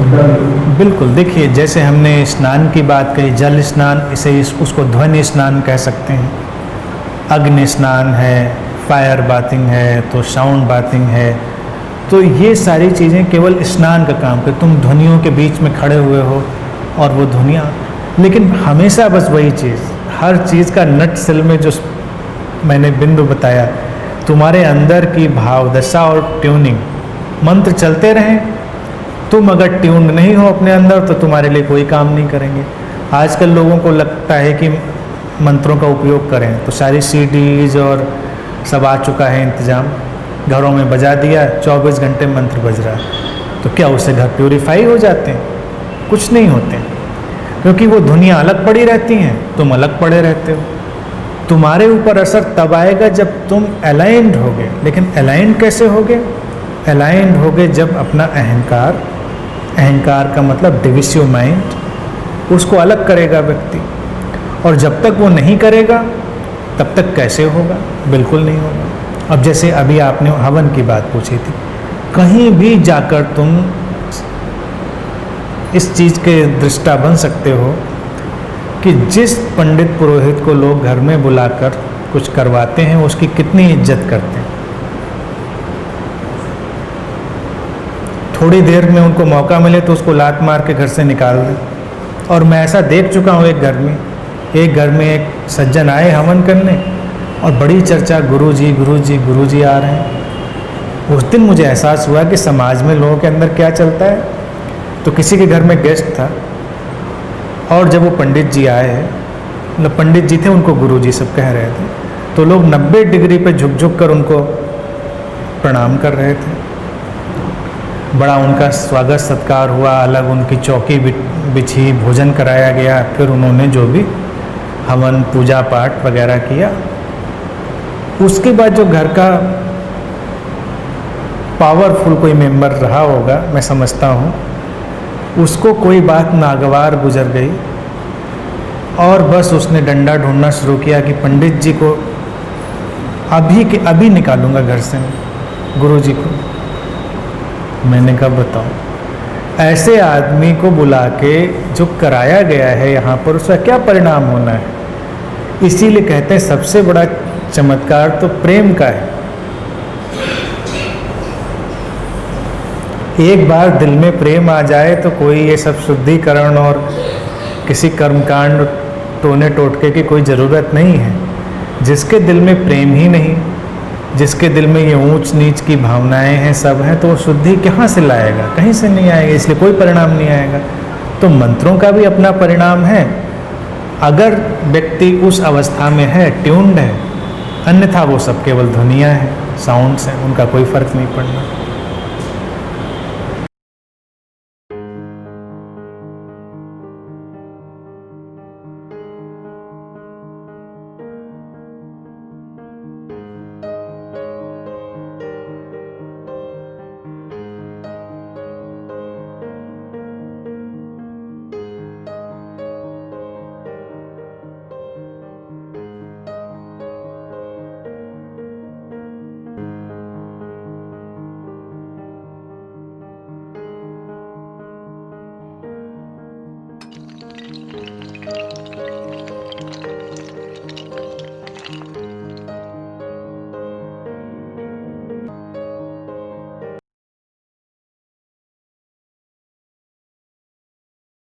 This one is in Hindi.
बिल्कुल, देखिए जैसे हमने स्नान की बात कही, जल स्नान, उसको ध्वनि स्नान कह सकते हैं। अग्नि स्नान है, फायर बाथिंग है, तो साउंड बाथिंग है। तो ये सारी चीज़ें केवल स्नान का काम कर, तुम ध्वनियों के बीच में खड़े हुए हो और वो ध्वनियाँ, लेकिन हमेशा बस वही चीज़, हर चीज़ का नट सेल में जो मैंने बिंदु बताया, तुम्हारे अंदर की भाव दशा और ट्यूनिंग, मंत्र चलते रहें। तुम अगर ट्यून नहीं हो अपने अंदर तो तुम्हारे लिए कोई काम नहीं करेंगे। आजकल लोगों को लगता है कि मंत्रों का उपयोग करें, तो सारी सीडीज और सब आ चुका है इंतज़ाम, घरों में बजा दिया, 24 घंटे मंत्र बज रहा है, तो क्या उससे घर प्यूरिफाई हो जाते हैं? कुछ नहीं होते, क्योंकि वो धुनियाँ अलग पड़ी रहती हैं, तुम अलग पड़े रहते हो। तुम्हारे ऊपर असर तब आएगा जब तुम अलाइंड होगे। लेकिन अलाइंड कैसे होगे? अलाइंड होगे जब अपना अहंकार, अहंकार का मतलब डिविसिव माइंड, उसको अलग करेगा व्यक्ति। और जब तक वो नहीं करेगा तब तक कैसे होगा? बिल्कुल नहीं होगा। अब जैसे अभी आपने हवन की बात पूछी थी, कहीं भी जाकर तुम इस चीज़ के दृष्टा बन सकते हो कि जिस पंडित पुरोहित को लोग घर में बुलाकर कुछ करवाते हैं उसकी कितनी इज्जत करते हैं। थोड़ी देर में उनको मौका मिले तो उसको लात मार के घर से निकाल दें। और मैं ऐसा देख चुका हूँ, एक घर में एक सज्जन आए हवन करने और बड़ी चर्चा, गुरुजी गुरुजी गुरुजी आ रहे हैं। उस दिन मुझे एहसास हुआ कि समाज में लोगों के अंदर क्या चलता है। तो किसी के घर में गेस्ट था और जब वो पंडित जी आए हैं, मतलब पंडित जी थे, उनको गुरुजी सब कह रहे थे, तो लोग 90 डिग्री पे झुक झुक कर उनको प्रणाम कर रहे थे। बड़ा उनका स्वागत सत्कार हुआ, अलग उनकी चौकी बिछी, भोजन कराया गया, फिर उन्होंने जो भी हवन पूजा पाठ वगैरह किया। उसके बाद जो घर का पावरफुल कोई मेंबर रहा होगा, मैं समझता हूँ, उसको कोई बात नागवार गुजर गई और बस उसने डंडा ढूंढना शुरू किया कि पंडित जी को अभी के अभी निकालूंगा घर से, गुरुजी को। मैंने कहा बताओ, ऐसे आदमी को बुला के जो कराया गया है यहाँ पर, उसका क्या परिणाम होना है? इसीलिए कहते हैं सबसे बड़ा चमत्कार तो प्रेम का है। एक बार दिल में प्रेम आ जाए तो कोई ये सब शुद्धिकरण और किसी कर्मकांड टोने टोटके की कोई ज़रूरत नहीं है। जिसके दिल में प्रेम ही नहीं, जिसके दिल में ये ऊंच नीच की भावनाएं हैं, सब हैं, तो वो शुद्धि कहाँ से लाएगा? कहीं से नहीं आएगा, इसलिए कोई परिणाम नहीं आएगा। तो मंत्रों का भी अपना परिणाम है, अगर व्यक्ति उस अवस्था में है, ट्यून्ड है। अन्यथा वो सब केवल ध्वनियाँ हैं, साउंड्स हैं, उनका कोई फर्क नहीं पड़ना।